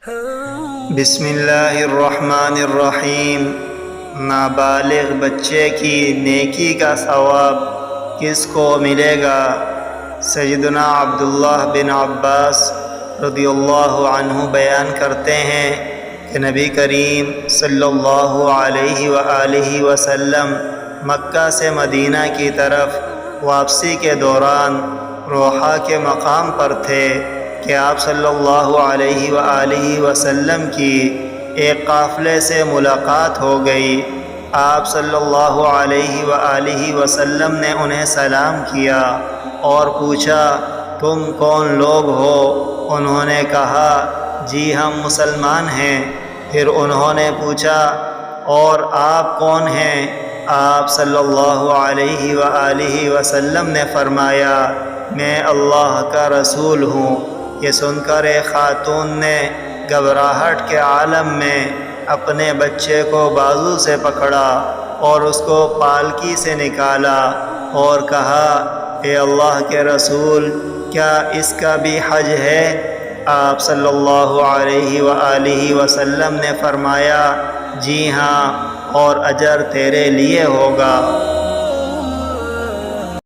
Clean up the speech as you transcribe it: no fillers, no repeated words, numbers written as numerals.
بسم اللہ الرحمن الرحیم۔ نابالغ بچے کی نیکی کا ثواب کس کو ملے گا؟ سیدنا عبداللہ بن عباس رضی اللہ عنہ بیان کرتے ہیں کہ نبی کریم صلی اللہ علیہ وآلہ وسلم مکہ سے مدینہ کی طرف واپسی کے دوران روحا کے مقام پر تھے کہ آپ صلی اللہ علیہ وآلہ وسلم کی ایک قافلے سے ملاقات ہو گئی۔ آپ صلی اللہ علیہ وآلہ وسلم نے انہیں سلام کیا اور پوچھا، تم کون لوگ ہو؟ انہوں نے کہا، جی ہم مسلمان ہیں۔ پھر انہوں نے پوچھا، اور آپ کون ہیں؟ آپ صلی اللہ علیہ وآلہ وسلم نے فرمایا، میں اللہ کا رسول ہوں۔ یہ سن کر ایک خاتون نے گھبراہٹ کے عالم میں اپنے بچے کو بازو سے پکڑا اور اس کو پالکی سے نکالا اور کہا، اے اللہ کے رسول، کیا اس کا بھی حج ہے؟ آپ صلی اللہ علیہ وآلہ وسلم نے فرمایا، جی ہاں، اور اجر تیرے لیے ہوگا۔